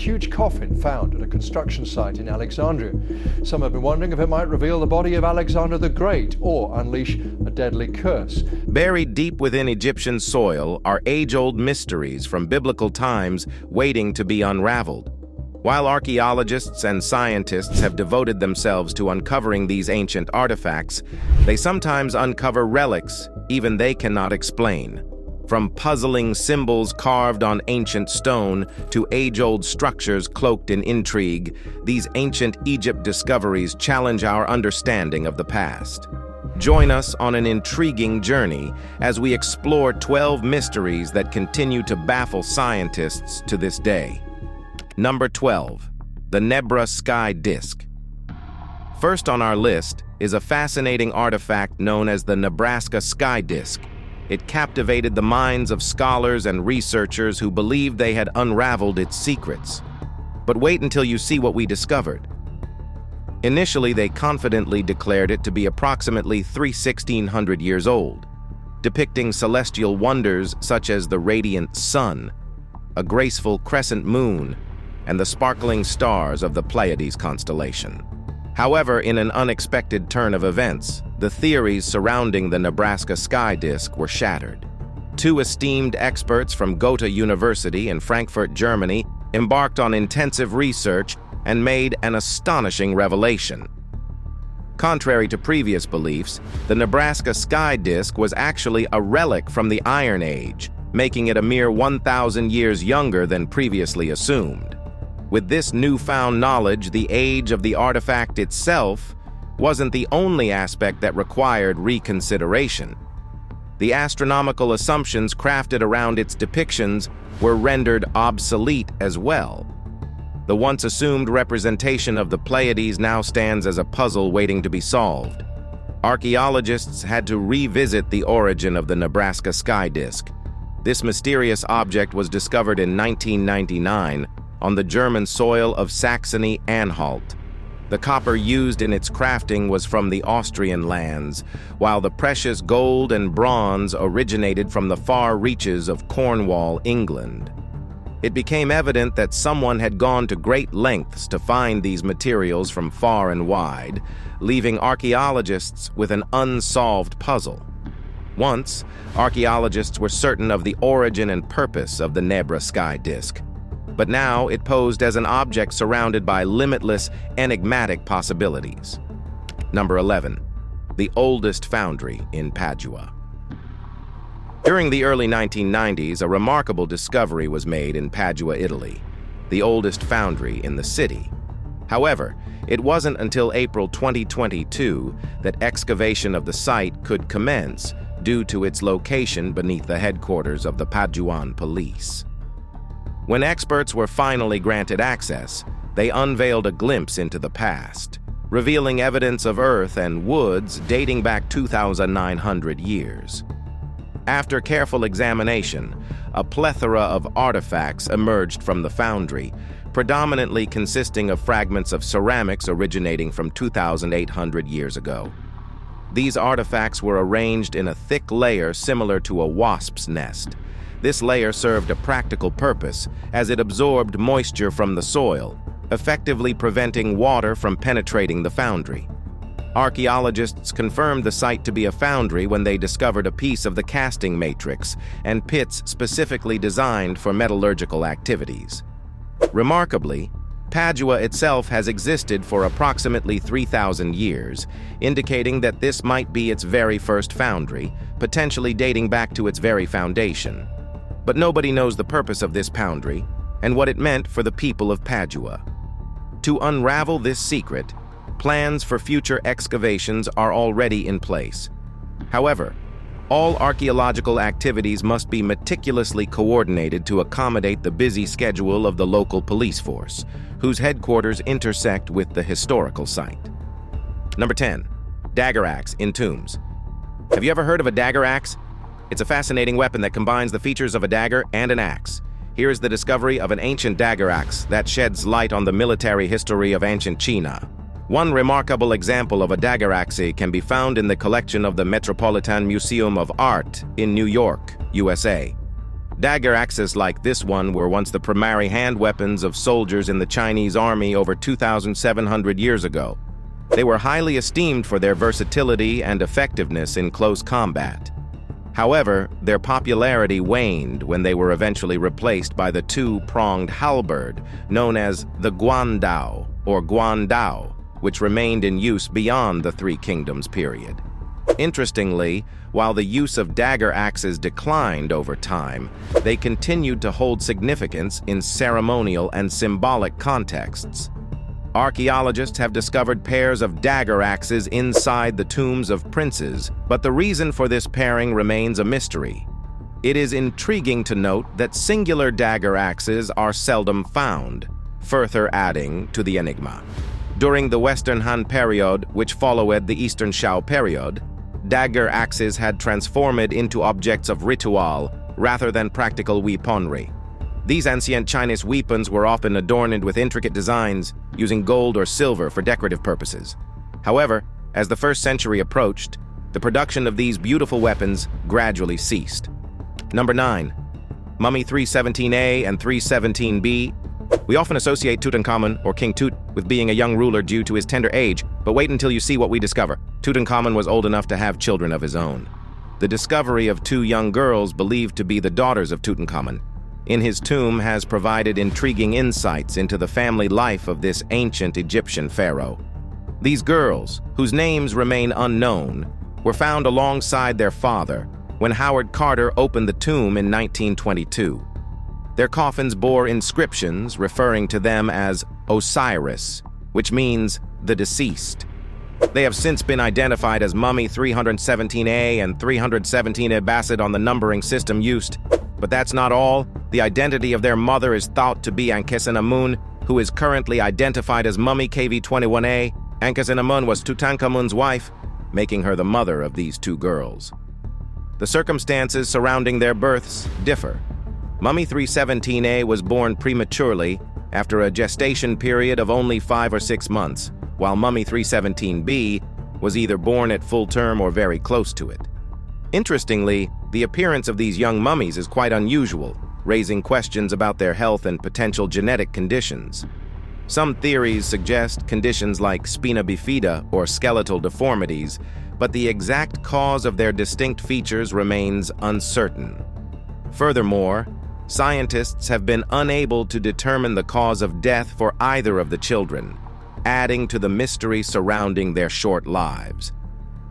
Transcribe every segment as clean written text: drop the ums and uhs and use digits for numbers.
huge coffin found at a construction site in Alexandria. Some have been wondering if it might reveal the body of Alexander the Great or unleash a deadly curse. Buried deep within Egyptian soil are age-old mysteries from biblical times waiting to be unraveled. While archaeologists and scientists have devoted themselves to uncovering these ancient artifacts, they sometimes uncover relics even they cannot explain. From puzzling symbols carved on ancient stone to age-old structures cloaked in intrigue, these ancient Egypt discoveries challenge our understanding of the past. Join us on an intriguing journey as we explore 12 mysteries that continue to baffle scientists to this day. Number 12. The Nebra Sky Disc. First on our list is a fascinating artifact known as the Nebraska Sky Disc. It captivated the minds of scholars and researchers who believed they had unraveled its secrets. But wait until you see what we discovered. Initially, they confidently declared it to be approximately 1600 years old, depicting celestial wonders such as the radiant sun, a graceful crescent moon, and the sparkling stars of the Pleiades constellation. However, in an unexpected turn of events, the theories surrounding the Nebraska Sky Disc were shattered. Two esteemed experts from Goethe University in Frankfurt, Germany, embarked on intensive research and made an astonishing revelation. Contrary to previous beliefs, the Nebraska Sky Disc was actually a relic from the Iron Age, making it a mere 1,000 years younger than previously assumed. With this newfound knowledge, the age of the artifact itself wasn't the only aspect that required reconsideration. The astronomical assumptions crafted around its depictions were rendered obsolete as well. The once assumed representation of the Pleiades now stands as a puzzle waiting to be solved. Archaeologists had to revisit the origin of the Nebraska Sky Disc. This mysterious object was discovered in 1999 on the German soil of Saxony-Anhalt. The copper used in its crafting was from the Austrian lands, while the precious gold and bronze originated from the far reaches of Cornwall, England. It became evident that someone had gone to great lengths to find these materials from far and wide, leaving archaeologists with an unsolved puzzle. Once, archaeologists were certain of the origin and purpose of the Nebra Sky Disc, but now it posed as an object surrounded by limitless, enigmatic possibilities. Number 11. The oldest foundry in Padua. During the early 1990s, a remarkable discovery was made in Padua, Italy, the oldest foundry in the city. However, it wasn't until April 2022 that excavation of the site could commence due to its location beneath the headquarters of the Paduan police. When experts were finally granted access, they unveiled a glimpse into the past, revealing evidence of earth and woods dating back 2,900 years. After careful examination, a plethora of artifacts emerged from the foundry, predominantly consisting of fragments of ceramics originating from 2,800 years ago. These artifacts were arranged in a thick layer similar to a wasp's nest. This layer served a practical purpose as it absorbed moisture from the soil, effectively preventing water from penetrating the foundry. Archaeologists confirmed the site to be a foundry when they discovered a piece of the casting matrix and pits specifically designed for metallurgical activities. Remarkably, Padua itself has existed for approximately 3,000 years, indicating that this might be its very first foundry, potentially dating back to its very foundation. But nobody knows the purpose of this foundry and what it meant for the people of Padua. To unravel this secret, plans for future excavations are already in place. However, all archaeological activities must be meticulously coordinated to accommodate the busy schedule of the local police force, whose headquarters intersect with the historical site. Number 10. Dagger Axe in tombs. Have you ever heard of a dagger axe? It's a fascinating weapon that combines the features of a dagger and an axe. Here is the discovery of an ancient dagger axe that sheds light on the military history of ancient China. One remarkable example of a dagger axe can be found in the collection of the Metropolitan Museum of Art in New York, USA. Dagger axes like this one were once the primary hand weapons of soldiers in the Chinese army over 2,700 years ago. They were highly esteemed for their versatility and effectiveness in close combat. However, their popularity waned when they were eventually replaced by the two-pronged halberd, known as the guandao or guandao, which remained in use beyond the Three Kingdoms period. Interestingly, while the use of dagger axes declined over time, they continued to hold significance in ceremonial and symbolic contexts. Archaeologists have discovered pairs of dagger axes inside the tombs of princes, but the reason for this pairing remains a mystery. It is intriguing to note that singular dagger axes are seldom found, further adding to the enigma. During the Western Han period, which followed the Eastern Shao period, dagger axes had transformed into objects of ritual rather than practical weaponry. These ancient Chinese weapons were often adorned with intricate designs, using gold or silver for decorative purposes. However, as the 1st century approached, the production of these beautiful weapons gradually ceased. Number 9. Mummy 317A and 317B. We often associate Tutankhamun, or King Tut, with being a young ruler due to his tender age, but wait until you see what we discover. Tutankhamun was old enough to have children of his own. The discovery of 2 young girls believed to be the daughters of Tutankhamun in his tomb has provided intriguing insights into the family life of this ancient Egyptian pharaoh. These girls, whose names remain unknown, were found alongside their father when Howard Carter opened the tomb in 1922. Their coffins bore inscriptions referring to them as Osiris, which means the deceased. They have since been identified as Mummy 317A and 317A Basset on the numbering system used. But that's not all. The identity of their mother is thought to be Ankhesenamun, who is currently identified as Mummy KV21A. Ankhesenamun was Tutankhamun's wife, making her the mother of these 2 girls. The circumstances surrounding their births differ. Mummy 317A was born prematurely after a gestation period of only 5 or 6 months, while Mummy 317B was either born at full term or very close to it. Interestingly, the appearance of these young mummies is quite unusual, raising questions about their health and potential genetic conditions. Some theories suggest conditions like spina bifida or skeletal deformities, but the exact cause of their distinct features remains uncertain. Furthermore, scientists have been unable to determine the cause of death for either of the children, adding to the mystery surrounding their short lives.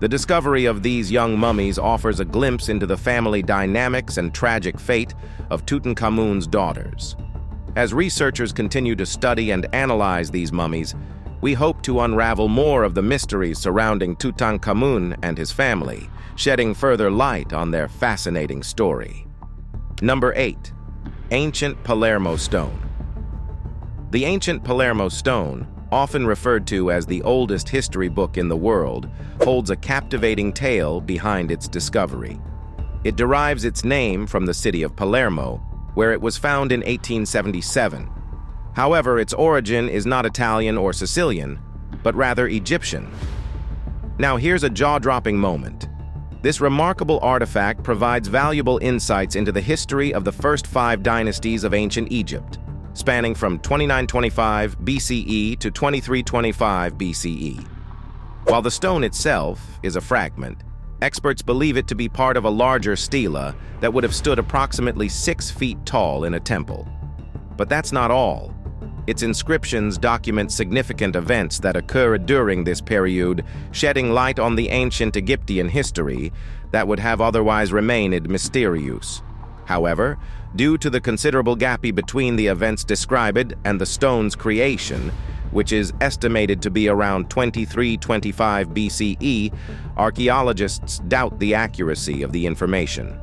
The discovery of these young mummies offers a glimpse into the family dynamics and tragic fate of Tutankhamun's daughters. As researchers continue to study and analyze these mummies, we hope to unravel more of the mysteries surrounding Tutankhamun and his family, shedding further light on their fascinating story. Number 8. Ancient Palermo Stone. The ancient Palermo Stone, often referred to as the oldest history book in the world, holds a captivating tale behind its discovery. It derives its name from the city of Palermo, where it was found in 1877. However, its origin is not Italian or Sicilian, but rather Egyptian. Now here's a jaw-dropping moment. This remarkable artifact provides valuable insights into the history of the first 5 dynasties of ancient Egypt, spanning from 2925 BCE to 2325 BCE. While the stone itself is a fragment, experts believe it to be part of a larger stela that would have stood approximately 6 feet tall in a temple. But that's not all. Its inscriptions document significant events that occurred during this period, shedding light on the ancient Egyptian history that would have otherwise remained mysterious. However, due to the considerable gap between the events described and the stone's creation, which is estimated to be around 2325 BCE, archaeologists doubt the accuracy of the information.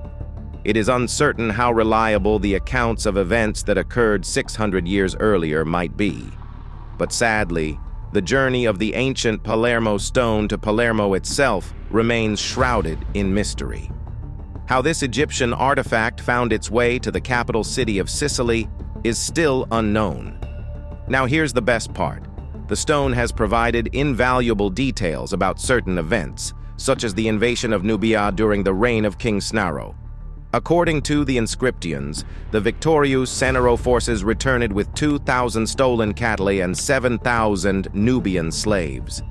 It is uncertain how reliable the accounts of events that occurred 600 years earlier might be. But sadly, the journey of the ancient Palermo stone to Palermo itself remains shrouded in mystery. How this Egyptian artifact found its way to the capital city of Sicily is still unknown. Now here's the best part. The stone has provided invaluable details about certain events, such as the invasion of Nubia during the reign of King Snaro. According to the inscriptions, the victorious Senero forces returned with 2,000 stolen cattle and 7,000 Nubian slaves.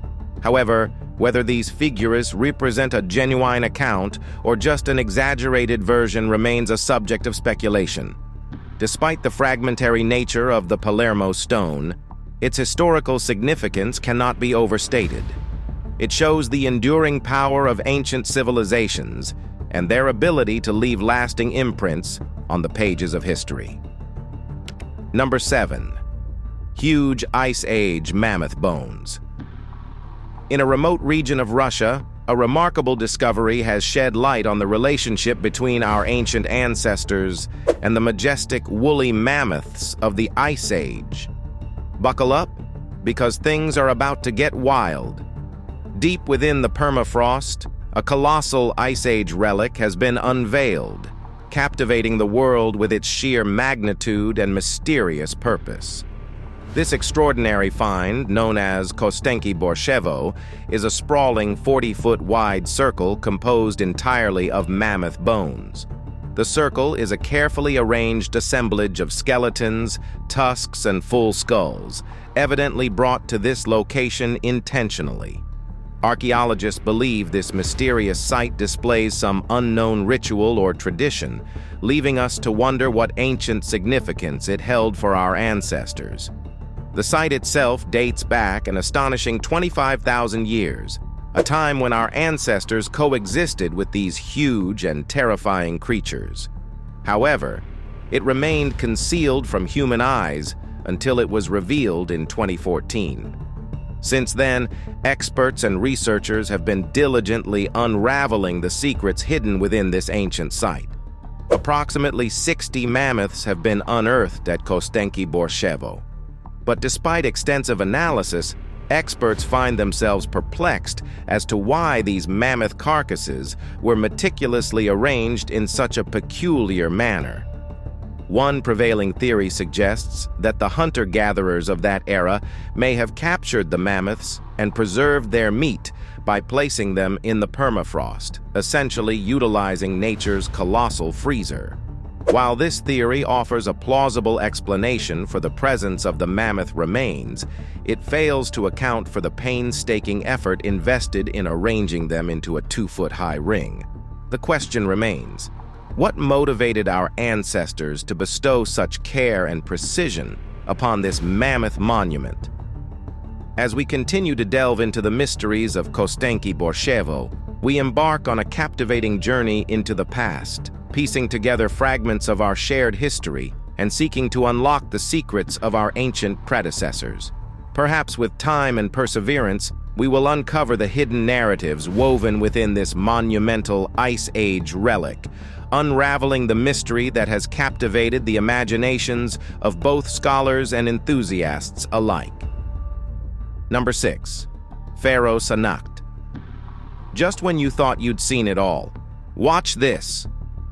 However, whether these figures represent a genuine account or just an exaggerated version remains a subject of speculation. Despite the fragmentary nature of the Palermo stone, its historical significance cannot be overstated. It shows the enduring power of ancient civilizations and their ability to leave lasting imprints on the pages of history. Number 7. Huge Ice Age mammoth bones. In a remote region of Russia, a remarkable discovery has shed light on the relationship between our ancient ancestors and the majestic woolly mammoths of the Ice Age. Buckle up, because things are about to get wild. Deep within the permafrost, a colossal Ice Age relic has been unveiled, captivating the world with its sheer magnitude and mysterious purpose. This extraordinary find, known as Kostenki Borshevo, is a sprawling 40-foot wide circle composed entirely of mammoth bones. The circle is a carefully arranged assemblage of skeletons, tusks, and full skulls, evidently brought to this location intentionally. Archaeologists believe this mysterious site displays some unknown ritual or tradition, leaving us to wonder what ancient significance it held for our ancestors. The site itself dates back an astonishing 25,000 years, a time when our ancestors coexisted with these huge and terrifying creatures. However, it remained concealed from human eyes until it was revealed in 2014. Since then, experts and researchers have been diligently unraveling the secrets hidden within this ancient site. Approximately 60 mammoths have been unearthed at Kostenki Borshevo. But despite extensive analysis, experts find themselves perplexed as to why these mammoth carcasses were meticulously arranged in such a peculiar manner. One prevailing theory suggests that the hunter-gatherers of that era may have captured the mammoths and preserved their meat by placing them in the permafrost, essentially utilizing nature's colossal freezer. While this theory offers a plausible explanation for the presence of the mammoth remains, it fails to account for the painstaking effort invested in arranging them into a 2-foot-high ring. The question remains: what motivated our ancestors to bestow such care and precision upon this mammoth monument? As we continue to delve into the mysteries of Kostenki Borshevo, we embark on a captivating journey into the past, piecing together fragments of our shared history and seeking to unlock the secrets of our ancient predecessors. Perhaps with time and perseverance, we will uncover the hidden narratives woven within this monumental Ice Age relic, unraveling the mystery that has captivated the imaginations of both scholars and enthusiasts alike. Number 6. Pharaoh Sakk. Just when you thought you'd seen it all, watch this.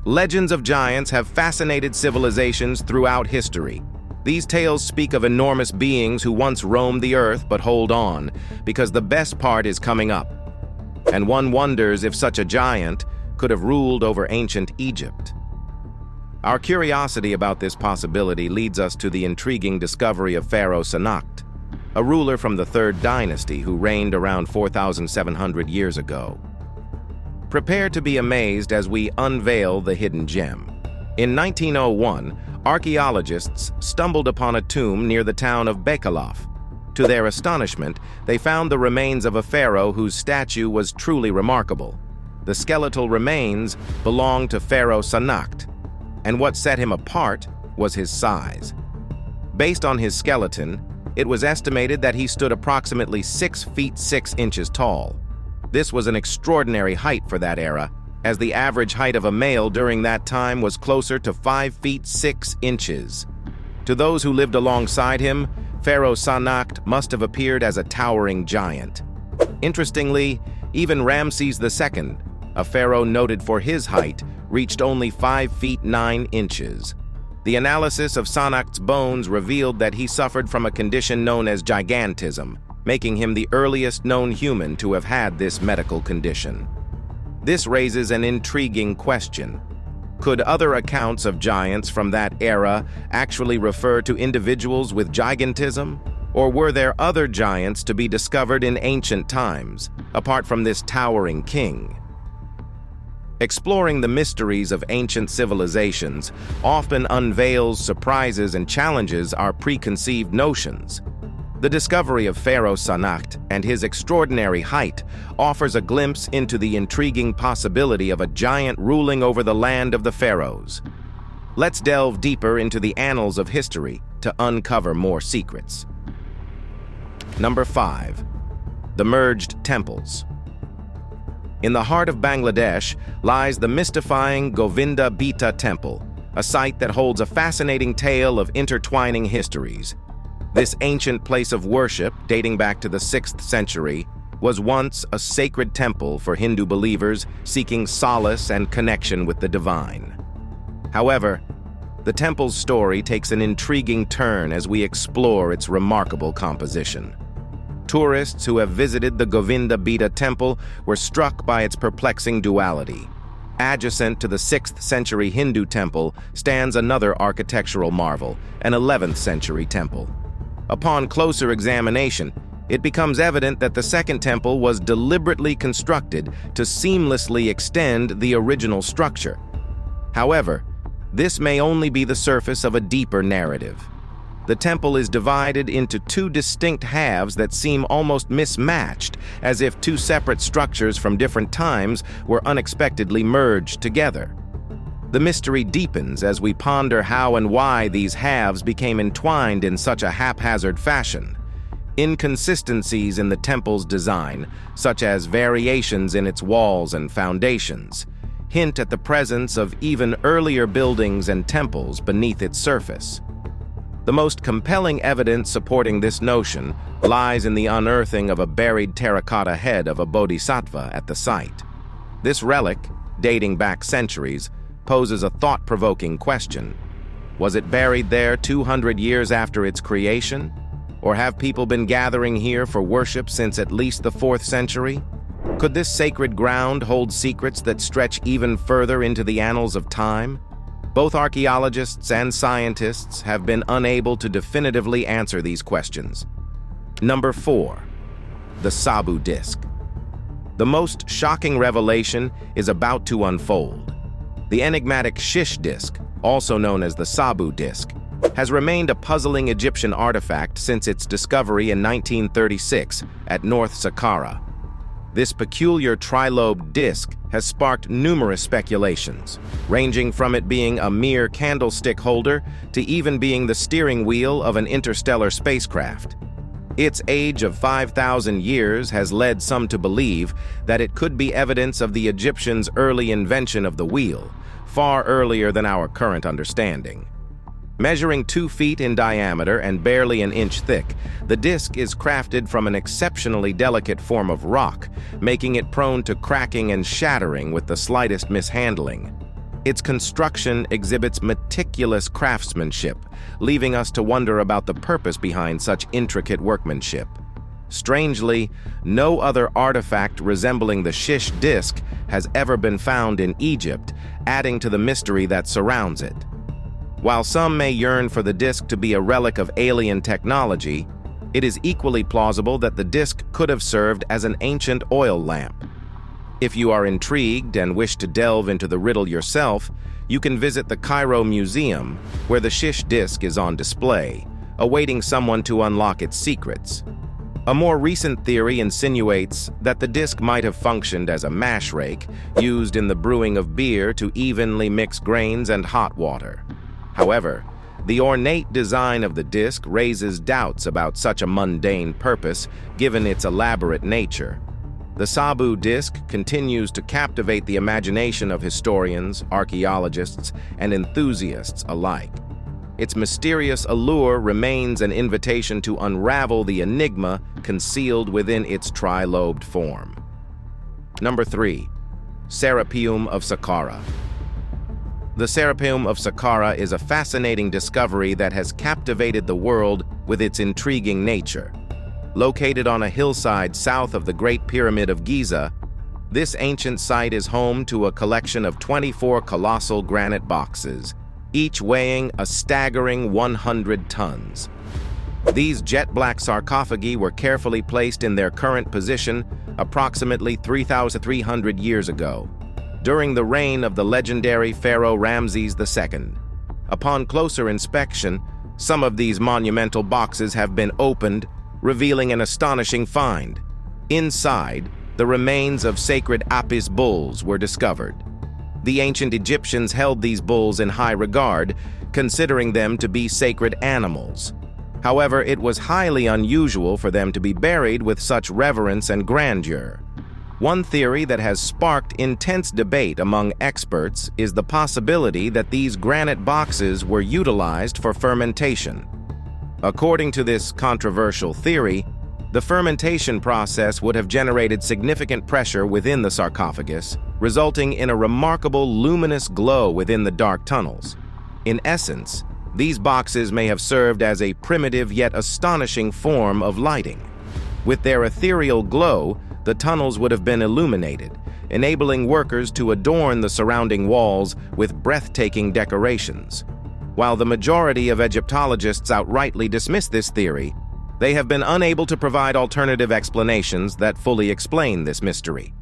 Legends of giants have fascinated civilizations throughout history. These tales speak of enormous beings who once roamed the earth, but hold on, because the best part is coming up. And one wonders if such a giant could have ruled over ancient Egypt. Our curiosity about this possibility leads us to the intriguing discovery of Pharaoh Sakk, a ruler from the 3rd dynasty who reigned around 4,700 years ago. Prepare to be amazed as we unveil the hidden gem. In 1901, archaeologists stumbled upon a tomb near the town of Bakalov. To their astonishment, they found the remains of a pharaoh whose statue was truly remarkable. The skeletal remains belonged to Pharaoh Sakk, and what set him apart was his size. Based on his skeleton, it was estimated that he stood approximately 6 feet 6 inches tall. This was an extraordinary height for that era, as the average height of a male during that time was closer to 5 feet 6 inches. To those who lived alongside him, Pharaoh Sakk must have appeared as a towering giant. Interestingly, even Ramses II, a pharaoh noted for his height, reached only 5 feet 9 inches. The analysis of Sakk's bones revealed that he suffered from a condition known as gigantism, making him the earliest known human to have had this medical condition. This raises an intriguing question. Could other accounts of giants from that era actually refer to individuals with gigantism? Or were there other giants to be discovered in ancient times, apart from this towering king? Exploring the mysteries of ancient civilizations often unveils surprises and challenges our preconceived notions. The discovery of Pharaoh Sakk and his extraordinary height offers a glimpse into the intriguing possibility of a giant ruling over the land of the pharaohs. Let's delve deeper into the annals of history to uncover more secrets. Number 5. The Merged Temples. In the heart of Bangladesh lies the mystifying Govinda Temple, a site that holds a fascinating tale of intertwining histories. This ancient place of worship, dating back to the 6th century, was once a sacred temple for Hindu believers seeking solace and connection with the divine. However, the temple's story takes an intriguing turn as we explore its remarkable composition. Tourists who have visited the Govinda Temple were struck by its perplexing duality. Adjacent to the 6th century Hindu temple stands another architectural marvel, an 11th century temple. Upon closer examination, it becomes evident that the second temple was deliberately constructed to seamlessly extend the original structure. However, this may only be the surface of a deeper narrative. The temple is divided into two distinct halves that seem almost mismatched, as if two separate structures from different times were unexpectedly merged together. The mystery deepens as we ponder how and why these halves became entwined in such a haphazard fashion. Inconsistencies in the temple's design, such as variations in its walls and foundations, hint at the presence of even earlier buildings and temples beneath its surface. The most compelling evidence supporting this notion lies in the unearthing of a buried terracotta head of a bodhisattva at the site. This relic, dating back centuries, poses a thought-provoking question. Was it buried there 200 years after its creation? Or have people been gathering here for worship since at least the 4th century? Could this sacred ground hold secrets that stretch even further into the annals of time? Both archaeologists and scientists have been unable to definitively answer these questions. Number 4. The Sabu Disc. The most shocking revelation is about to unfold. The enigmatic Shish disc, also known as the Sabu Disc, has remained a puzzling Egyptian artifact since its discovery in 1936 at North Sakara. This peculiar trilobed disc has sparked numerous speculations, ranging from it being a mere candlestick holder to even being the steering wheel of an interstellar spacecraft. Its age of 5,000 years has led some to believe that it could be evidence of the Egyptians' early invention of the wheel, far earlier than our current understanding. Measuring 2 feet in diameter and barely an inch thick, the disc is crafted from an exceptionally delicate form of rock, making it prone to cracking and shattering with the slightest mishandling. Its construction exhibits meticulous craftsmanship, leaving us to wonder about the purpose behind such intricate workmanship. Strangely, no other artifact resembling the Shish disc has ever been found in Egypt, adding to the mystery that surrounds it. While some may yearn for the disc to be a relic of alien technology, it is equally plausible that the disc could have served as an ancient oil lamp. If you are intrigued and wish to delve into the riddle yourself, you can visit the Cairo Museum, where the Shish disc is on display, awaiting someone to unlock its secrets. A more recent theory insinuates that the disc might have functioned as a mash rake used in the brewing of beer to evenly mix grains and hot water. However, the ornate design of the disc raises doubts about such a mundane purpose given its elaborate nature. The Sabu Disc continues to captivate the imagination of historians, archaeologists, and enthusiasts alike. Its mysterious allure remains an invitation to unravel the enigma concealed within its trilobed form. Number 3. Serapium of Sakara. The Serapium of Sakara is a fascinating discovery that has captivated the world with its intriguing nature. Located on a hillside south of the Great Pyramid of Giza, This ancient site is home to a collection of 24 colossal granite boxes, each weighing a staggering 100 tons. These jet-black sarcophagi were carefully placed in their current position approximately 3,300 years ago, during the reign of the legendary Pharaoh Ramses II. Upon closer inspection, some of these monumental boxes have been opened, revealing an astonishing find. Inside, the remains of sacred Apis bulls were discovered. The ancient Egyptians held these bulls in high regard, considering them to be sacred animals. However, it was highly unusual for them to be buried with such reverence and grandeur. One theory that has sparked intense debate among experts is the possibility that these granite boxes were utilized for fermentation. According to this controversial theory, the fermentation process would have generated significant pressure within the sarcophagus, resulting in a remarkable luminous glow within the dark tunnels. In essence, these boxes may have served as a primitive yet astonishing form of lighting. With their ethereal glow, the tunnels would have been illuminated, enabling workers to adorn the surrounding walls with breathtaking decorations. While the majority of Egyptologists outrightly dismiss this theory, they have been unable to provide alternative explanations that fully explain this mystery.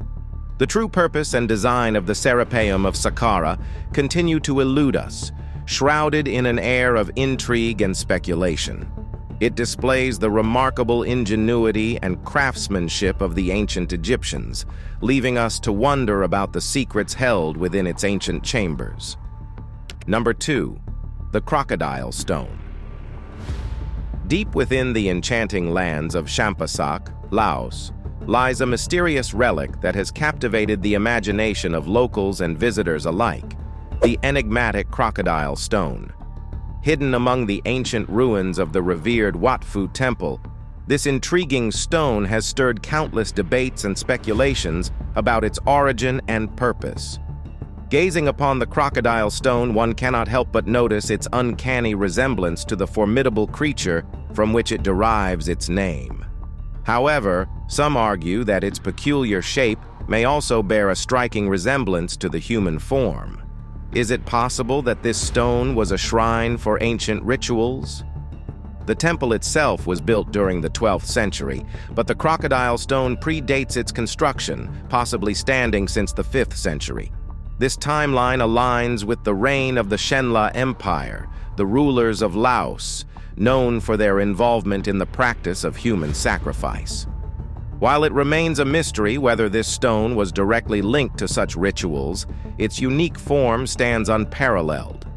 The true purpose and design of the Serapium of Sakara continue to elude us, shrouded in an air of intrigue and speculation. It displays the remarkable ingenuity and craftsmanship of the ancient Egyptians, leaving us to wonder about the secrets held within its ancient chambers. Number 2. The Crocodile Stone. Deep within the enchanting lands of Champasak, Laos, lies a mysterious relic that has captivated the imagination of locals and visitors alike: the enigmatic Crocodile Stone. Hidden among the ancient ruins of the revered Wat Phu Temple, this intriguing stone has stirred countless debates and speculations about its origin and purpose. Gazing upon the Crocodile Stone, one cannot help but notice its uncanny resemblance to the formidable creature from which it derives its name. However, some argue that its peculiar shape may also bear a striking resemblance to the human form. Is it possible that this stone was a shrine for ancient rituals? The temple itself was built during the 12th century, but the Crocodile Stone predates its construction, possibly standing since the 5th century. This timeline aligns with the reign of the Shenla Empire, the rulers of Laos, known for their involvement in the practice of human sacrifice. While it remains a mystery whether this stone was directly linked to such rituals, its unique form stands unparalleled.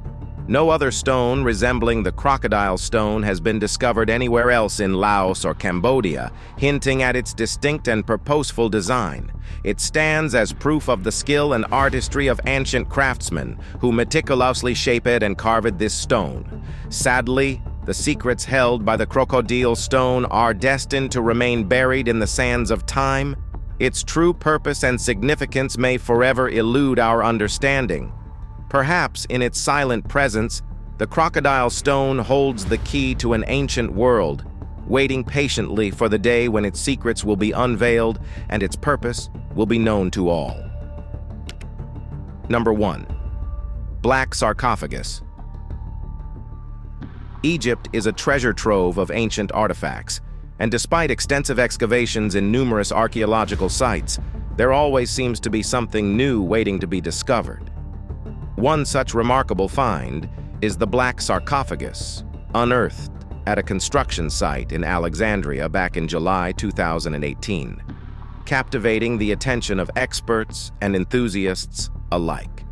No other stone resembling the Crocodile Stone has been discovered anywhere else in Laos or Cambodia, hinting at its distinct and purposeful design. It stands as proof of the skill and artistry of ancient craftsmen who meticulously shaped and carved this stone. Sadly, the secrets held by the Crocodile Stone are destined to remain buried in the sands of time. Its true purpose and significance may forever elude our understanding. Perhaps in its silent presence, the Crocodile Stone holds the key to an ancient world, waiting patiently for the day when its secrets will be unveiled and its purpose will be known to all. Number 1. Black Sarcophagus. Egypt is a treasure trove of ancient artifacts, and despite extensive excavations in numerous archaeological sites, there always seems to be something new waiting to be discovered. One such remarkable find is the Black Sarcophagus, unearthed at a construction site in Alexandria back in July 2018, captivating the attention of experts and enthusiasts alike.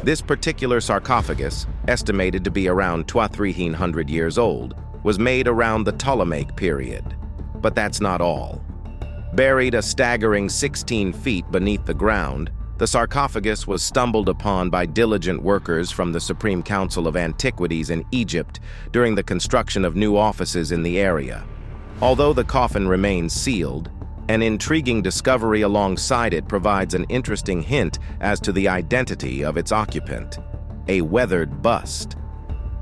This particular sarcophagus, estimated to be around 2,300 years old, was made around the Ptolemaic period. But that's not all. Buried a staggering 16 feet beneath the ground, the sarcophagus was stumbled upon by diligent workers from the Supreme Council of Antiquities in Egypt during the construction of new offices in the area. Although the coffin remains sealed, an intriguing discovery alongside it provides an interesting hint as to the identity of its occupant: a weathered bust.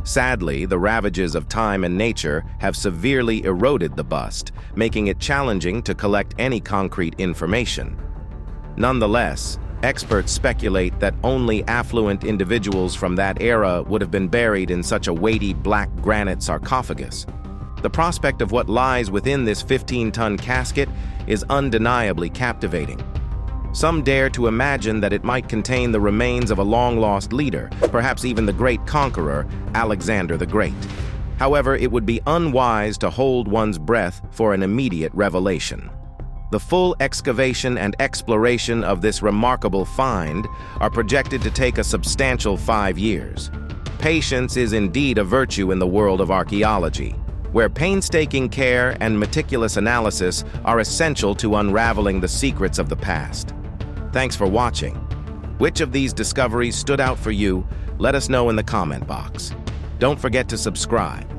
Sadly, the ravages of time and nature have severely eroded the bust, making it challenging to collect any concrete information. Nonetheless, experts speculate that only affluent individuals from that era would have been buried in such a weighty black granite sarcophagus. The prospect of what lies within this 15-ton casket is undeniably captivating. Some dare to imagine that it might contain the remains of a long-lost leader, perhaps even the great conqueror, Alexander the Great. However, it would be unwise to hold one's breath for an immediate revelation. The full excavation and exploration of this remarkable find are projected to take a substantial 5 years. Patience is indeed a virtue in the world of archaeology, where painstaking care and meticulous analysis are essential to unraveling the secrets of the past. Thanks for watching. Which of these discoveries stood out for you? Let us know in the comment box. Don't forget to subscribe.